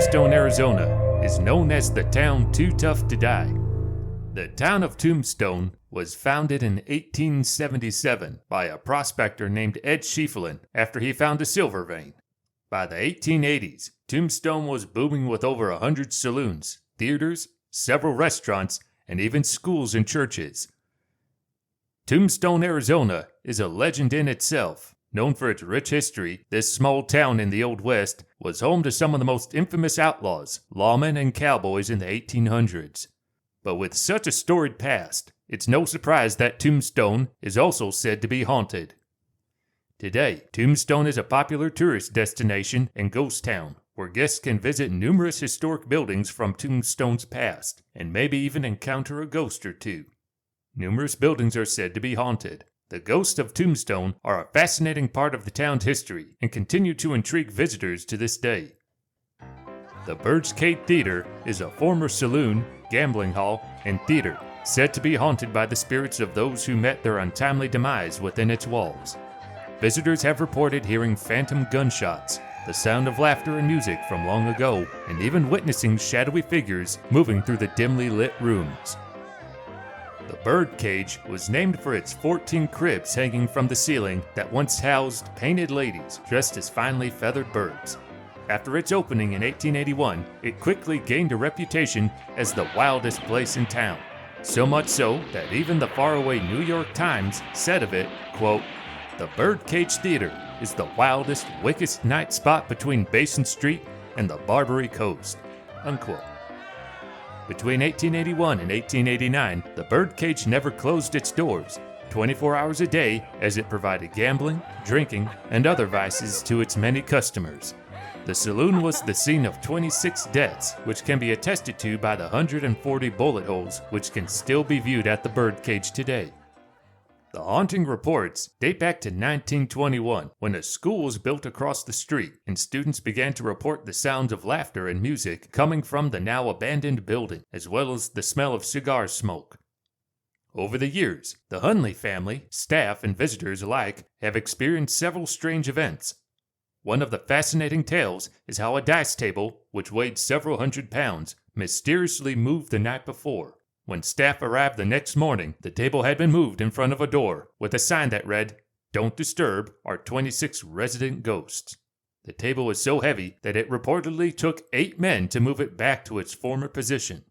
Tombstone, Arizona, is known as the town too tough to die. The town of Tombstone was founded in 1877 by a prospector named Ed Schieffelin after he found a silver vein. By the 1880s, Tombstone was booming with over 100 saloons, theaters, several restaurants, and even schools and churches. Tombstone, Arizona is a legend in itself. Known for its rich history, this small town in the Old West was home to some of the most infamous outlaws, lawmen, and cowboys in the 1800s. But with such a storied past, it's no surprise that Tombstone is also said to be haunted. Today, Tombstone is a popular tourist destination and ghost town, where guests can visit numerous historic buildings from Tombstone's past, and maybe even encounter a ghost or two. Numerous buildings are said to be haunted. The ghosts of Tombstone are a fascinating part of the town's history and continue to intrigue visitors to this day. The Birdcage Theater is a former saloon, gambling hall, and theater said to be haunted by the spirits of those who met their untimely demise within its walls. Visitors have reported hearing phantom gunshots, the sound of laughter and music from long ago, and even witnessing shadowy figures moving through the dimly lit rooms. The Birdcage was named for its 14 cribs hanging from the ceiling that once housed painted ladies dressed as finely feathered birds. After its opening in 1881, it quickly gained a reputation as the wildest place in town. So much so that even the faraway New York Times said of it, quote, "The Birdcage Theater is the wildest, wickedest night spot between Basin Street and the Barbary Coast," unquote. Between 1881 and 1889, the Birdcage never closed its doors, 24 hours a day, as it provided gambling, drinking, and other vices to its many customers. The saloon was the scene of 26 deaths, which can be attested to by the 140 bullet holes which can still be viewed at the Birdcage today. The haunting reports date back to 1921, when a school was built across the street and students began to report the sounds of laughter and music coming from the now abandoned building, as well as the smell of cigar smoke. Over the years, the Hunley family, staff, and visitors alike have experienced several strange events. One of the fascinating tales is how a dice table, which weighed several hundred pounds, mysteriously moved the night before. When staff arrived the next morning, the table had been moved in front of a door with a sign that read, "Don't disturb our 26 resident ghosts." The table was so heavy that it reportedly took 8 men to move it back to its former position.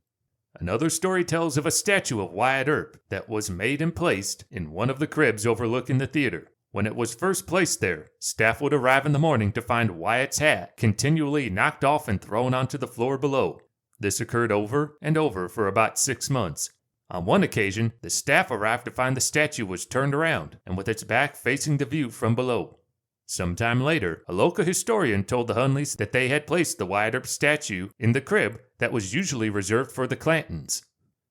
Another story tells of a statue of Wyatt Earp that was made and placed in one of the cribs overlooking the theater. When it was first placed there, staff would arrive in the morning to find Wyatt's hat continually knocked off and thrown onto the floor below. This occurred over and over for about 6 months. On one occasion, the staff arrived to find the statue was turned around and with its back facing the view from below. Sometime later, a local historian told the Hunleys that they had placed the Wyatt Earp statue in the crib that was usually reserved for the Clantons.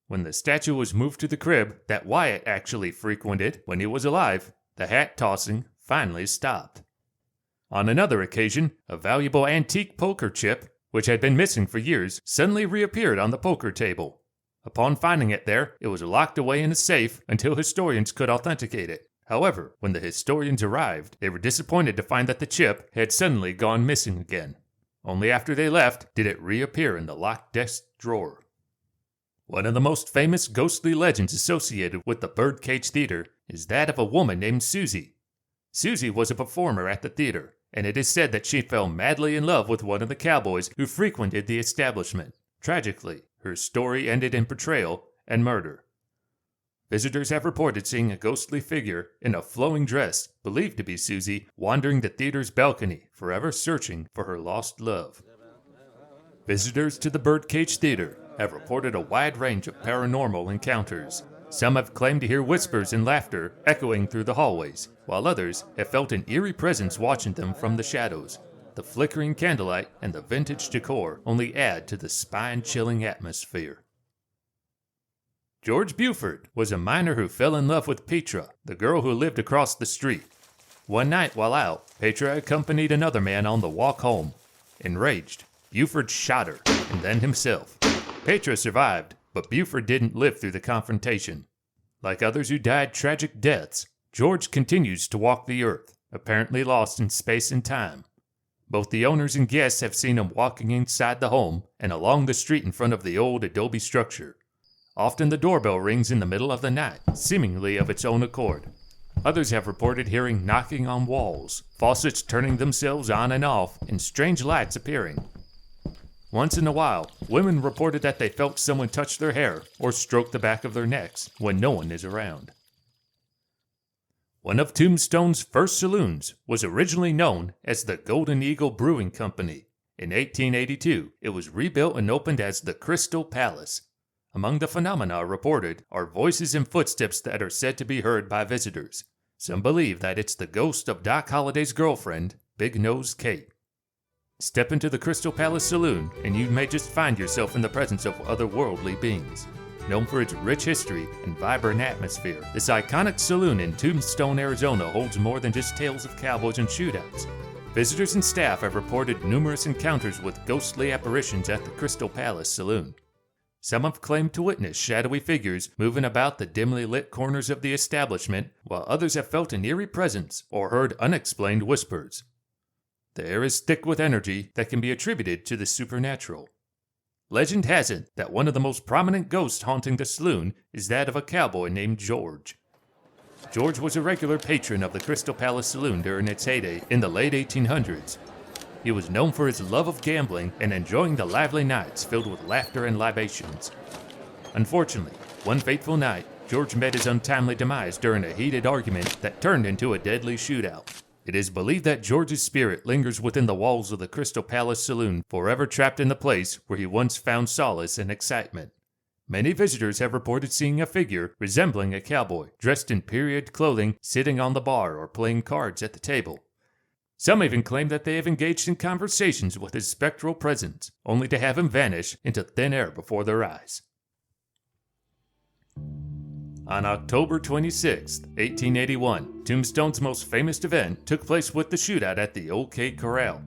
When the statue was moved to the crib that Wyatt actually frequented when he was alive, the hat tossing finally stopped. On another occasion, a valuable antique poker chip, which had been missing for years, suddenly reappeared on the poker table. Upon finding it there, it was locked away in a safe until historians could authenticate it. However, when the historians arrived, they were disappointed to find that the chip had suddenly gone missing again. Only after they left did it reappear in the locked desk drawer. One of the most famous ghostly legends associated with the Birdcage Theater is that of a woman named Susie. Susie was a performer at the theater, and it is said that she fell madly in love with one of the cowboys who frequented the establishment. Tragically, her story ended in betrayal and murder. Visitors have reported seeing a ghostly figure in a flowing dress, believed to be Susie, wandering the theater's balcony, forever searching for her lost love. Visitors to the Birdcage Theater have reported a wide range of paranormal encounters. Some have claimed to hear whispers and laughter echoing through the hallways, while others have felt an eerie presence watching them from the shadows. The flickering candlelight and the vintage decor only add to the spine-chilling atmosphere. George Buford was a miner who fell in love with Petra, the girl who lived across the street. One night while out, Petra accompanied another man on the walk home. Enraged, Buford shot her, and then himself. Petra survived, but Buford didn't live through the confrontation. Like others who died tragic deaths, George continues to walk the earth, apparently lost in space and time. Both the owners and guests have seen him walking inside the home and along the street in front of the old adobe structure. Often the doorbell rings in the middle of the night, seemingly of its own accord. Others have reported hearing knocking on walls, faucets turning themselves on and off, and strange lights appearing. Once in a while, women reported that they felt someone touch their hair or stroke the back of their necks when no one is around. One of Tombstone's first saloons was originally known as the Golden Eagle Brewing Company. In 1882, it was rebuilt and opened as the Crystal Palace. Among the phenomena reported are voices and footsteps that are said to be heard by visitors. Some believe that it's the ghost of Doc Holliday's girlfriend, Big Nose Kate. Step into the Crystal Palace Saloon, and you may just find yourself in the presence of otherworldly beings. Known for its rich history and vibrant atmosphere, this iconic saloon in Tombstone, Arizona holds more than just tales of cowboys and shootouts. Visitors and staff have reported numerous encounters with ghostly apparitions at the Crystal Palace Saloon. Some have claimed to witness shadowy figures moving about the dimly lit corners of the establishment, while others have felt an eerie presence or heard unexplained whispers. The air is thick with energy that can be attributed to the supernatural. Legend has it that one of the most prominent ghosts haunting the saloon is that of a cowboy named George. George was a regular patron of the Crystal Palace Saloon during its heyday in the late 1800s. He was known for his love of gambling and enjoying the lively nights filled with laughter and libations. Unfortunately, one fateful night, George met his untimely demise during a heated argument that turned into a deadly shootout. It is believed that George's spirit lingers within the walls of the Crystal Palace Saloon, forever trapped in the place where he once found solace and excitement. Many visitors have reported seeing a figure resembling a cowboy, dressed in period clothing, sitting on the bar or playing cards at the table. Some even claim that they have engaged in conversations with his spectral presence, only to have him vanish into thin air before their eyes. On October 26, 1881, Tombstone's most famous event took place with the shootout at the OK Corral.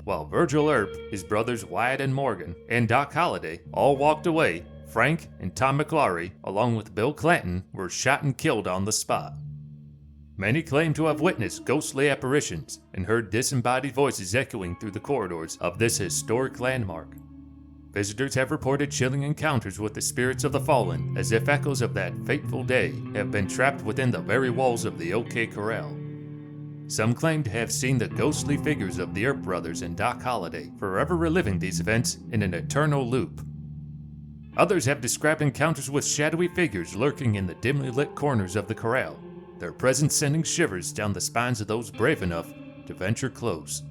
While Virgil Earp, his brothers Wyatt and Morgan, and Doc Holliday all walked away, Frank and Tom McLaury, along with Bill Clanton, were shot and killed on the spot. Many claim to have witnessed ghostly apparitions and heard disembodied voices echoing through the corridors of this historic landmark. Visitors have reported chilling encounters with the spirits of the fallen, as if echoes of that fateful day have been trapped within the very walls of the OK Corral. Some claim to have seen the ghostly figures of the Earp brothers and Doc Holliday, forever reliving these events in an eternal loop. Others have described encounters with shadowy figures lurking in the dimly lit corners of the corral, their presence sending shivers down the spines of those brave enough to venture close.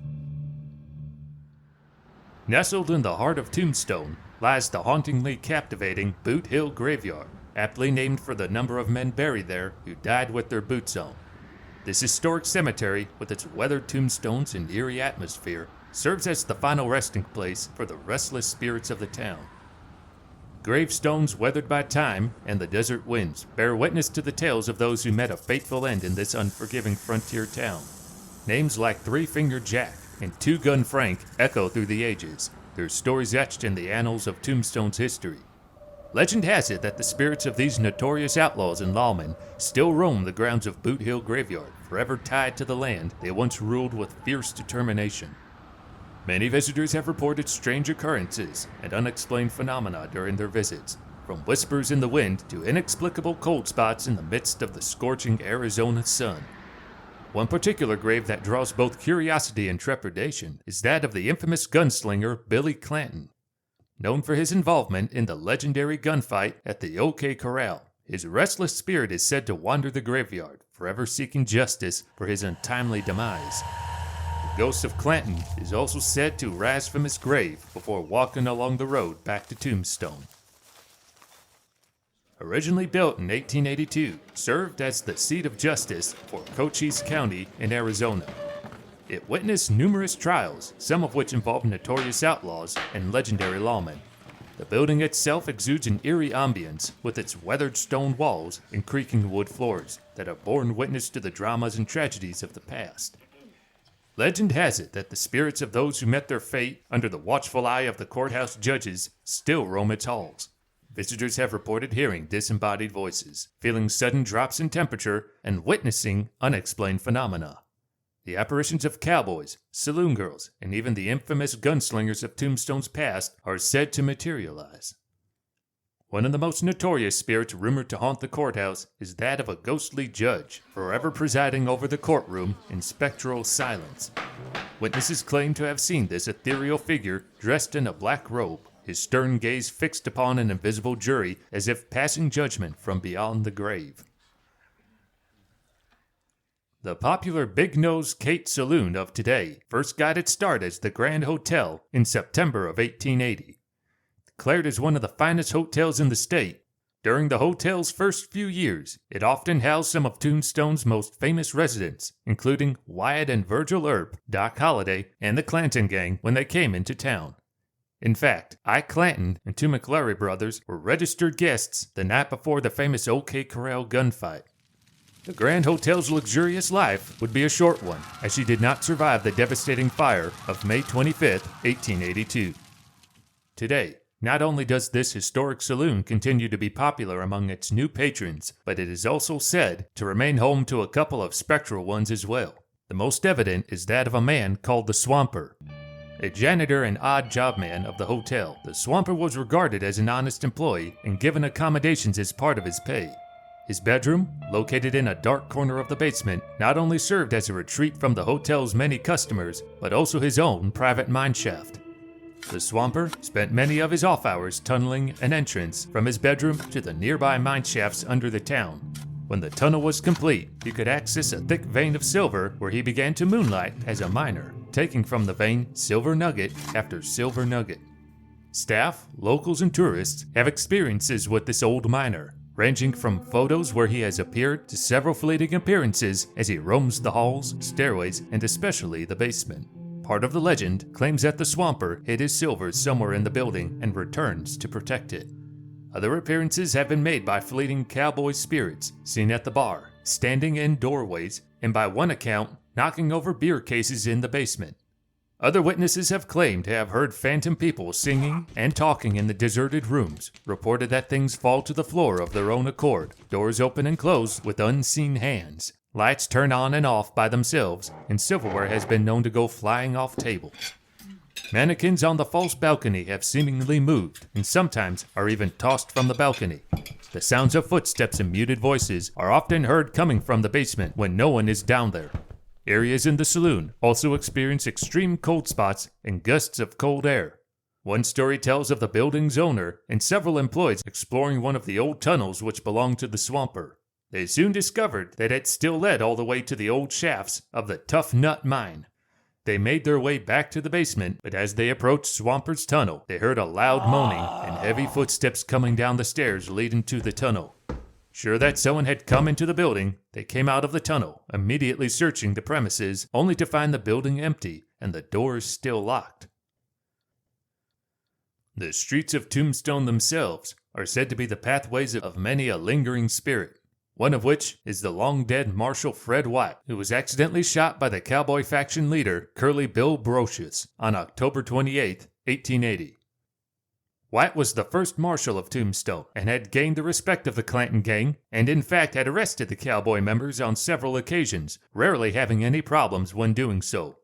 Nestled in the heart of Tombstone lies the hauntingly captivating Boot Hill Graveyard, aptly named for the number of men buried there who died with their boots on. This historic cemetery, with its weathered tombstones and eerie atmosphere, serves as the final resting place for the restless spirits of the town. Gravestones weathered by time and the desert winds bear witness to the tales of those who met a fateful end in this unforgiving frontier town. Names like Three-Fingered Jack and Two-Gun Frank echo through the ages, their stories etched in the annals of Tombstone's history. Legend has it that the spirits of these notorious outlaws and lawmen still roam the grounds of Boot Hill Graveyard, forever tied to the land they once ruled with fierce determination. Many visitors have reported strange occurrences and unexplained phenomena during their visits, from whispers in the wind to inexplicable cold spots in the midst of the scorching Arizona sun. One particular grave that draws both curiosity and trepidation is that of the infamous gunslinger Billy Clanton. Known for his involvement in the legendary gunfight at the OK Corral, his restless spirit is said to wander the graveyard, forever seeking justice for his untimely demise. The ghost of Clanton is also said to rise from his grave before walking along the road back to Tombstone. Originally built in 1882, served as the seat of justice for Cochise County in Arizona. It witnessed numerous trials, some of which involved notorious outlaws and legendary lawmen. The building itself exudes an eerie ambience with its weathered stone walls and creaking wood floors that have borne witness to the dramas and tragedies of the past. Legend has it that the spirits of those who met their fate under the watchful eye of the courthouse judges still roam its halls. Visitors have reported hearing disembodied voices, feeling sudden drops in temperature, and witnessing unexplained phenomena. The apparitions of cowboys, saloon girls, and even the infamous gunslingers of Tombstone's past are said to materialize. One of the most notorious spirits rumored to haunt the courthouse is that of a ghostly judge, forever presiding over the courtroom in spectral silence. Witnesses claim to have seen this ethereal figure dressed in a black robe, his stern gaze fixed upon an invisible jury as if passing judgment from beyond the grave. The popular Big Nose Kate Saloon of today first got its start as the Grand Hotel in September of 1880. Declared as one of the finest hotels in the state, during the hotel's first few years, it often housed some of Tombstone's most famous residents, including Wyatt and Virgil Earp, Doc Holliday, and the Clanton Gang when they came into town. In fact, Ike Clanton and two McClary brothers were registered guests the night before the famous OK Corral gunfight. The Grand Hotel's luxurious life would be a short one, as she did not survive the devastating fire of May 25, 1882. Today, not only does this historic saloon continue to be popular among its new patrons, but it is also said to remain home to a couple of spectral ones as well. The most evident is that of a man called the Swamper. A janitor and odd job man of the hotel, the Swamper was regarded as an honest employee and given accommodations as part of his pay. His bedroom, located in a dark corner of the basement, not only served as a retreat from the hotel's many customers, but also his own private mineshaft. The Swamper spent many of his off hours tunneling an entrance from his bedroom to the nearby mineshafts under the town. When the tunnel was complete, he could access a thick vein of silver where he began to moonlight as a miner, taking from the vein silver nugget after silver nugget. Staff, locals, and tourists have experiences with this old miner, ranging from photos where he has appeared to several fleeting appearances as he roams the halls, stairways, and especially the basement. Part of the legend claims that the Swamper hid his silver somewhere in the building and returns to protect it. Other appearances have been made by fleeting cowboy spirits seen at the bar, standing in doorways, and by one account, knocking over beer cases in the basement. Other witnesses have claimed to have heard phantom people singing and talking in the deserted rooms, reported that things fall to the floor of their own accord, doors open and close with unseen hands, lights turn on and off by themselves, and silverware has been known to go flying off tables. Mannequins on the false balcony have seemingly moved, and sometimes are even tossed from the balcony. The sounds of footsteps and muted voices are often heard coming from the basement when no one is down there. Areas in the saloon also experience extreme cold spots and gusts of cold air. One story tells of the building's owner and several employees exploring one of the old tunnels which belonged to the Swamper. They soon discovered that it still led all the way to the old shafts of the Tough Nut Mine. They made their way back to the basement, but as they approached Swamper's tunnel, they heard a loud moaning and heavy footsteps coming down the stairs leading to the tunnel. Sure that someone had come into the building, they came out of the tunnel, immediately searching the premises, only to find the building empty and the doors still locked. The streets of Tombstone themselves are said to be the pathways of many a lingering spirit, one of which is the long-dead Marshal Fred White, who was accidentally shot by the cowboy faction leader Curly Bill Brocious on October 28, 1880. White was the first marshal of Tombstone and had gained the respect of the Clanton Gang, and in fact had arrested the cowboy members on several occasions, rarely having any problems when doing so.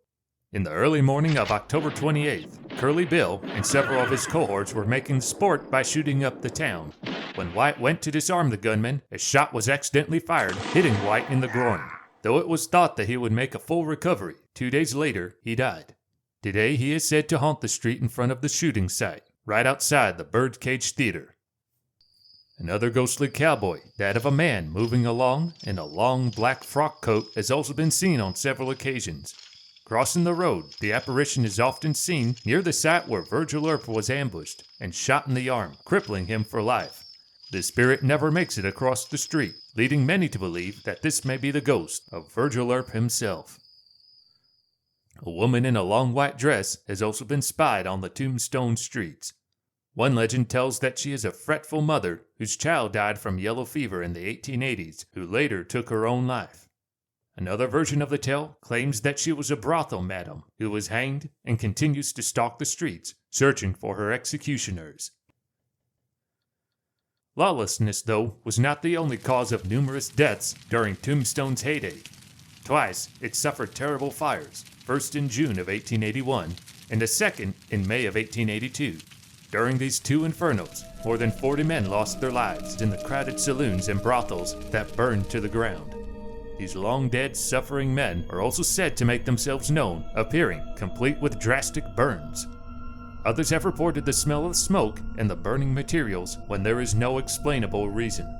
In the early morning of October 28th, Curly Bill and several of his cohorts were making sport by shooting up the town. When White went to disarm the gunman, a shot was accidentally fired, hitting White in the groin. Though it was thought that he would make a full recovery, 2 days later he died. Today he is said to haunt the street in front of the shooting site, right outside the Birdcage Theater. Another ghostly cowboy, that of a man moving along in a long black frock coat, has also been seen on several occasions. Crossing the road, the apparition is often seen near the site where Virgil Earp was ambushed and shot in the arm, crippling him for life. The spirit never makes it across the street, leading many to believe that this may be the ghost of Virgil Earp himself. A woman in a long white dress has also been spied on the Tombstone Streets. One legend tells that she is a fretful mother whose child died from yellow fever in the 1880s, who later took her own life. Another version of the tale claims that she was a brothel madam who was hanged and continues to stalk the streets, searching for her executioners. Lawlessness, though, was not the only cause of numerous deaths during Tombstone's heyday. Twice, it suffered terrible fires, first in June of 1881 and a second in May of 1882. During these two infernos, more than 40 men lost their lives in the crowded saloons and brothels that burned to the ground. These long-dead, suffering men are also said to make themselves known, appearing complete with drastic burns. Others have reported the smell of smoke and the burning materials when there is no explainable reason.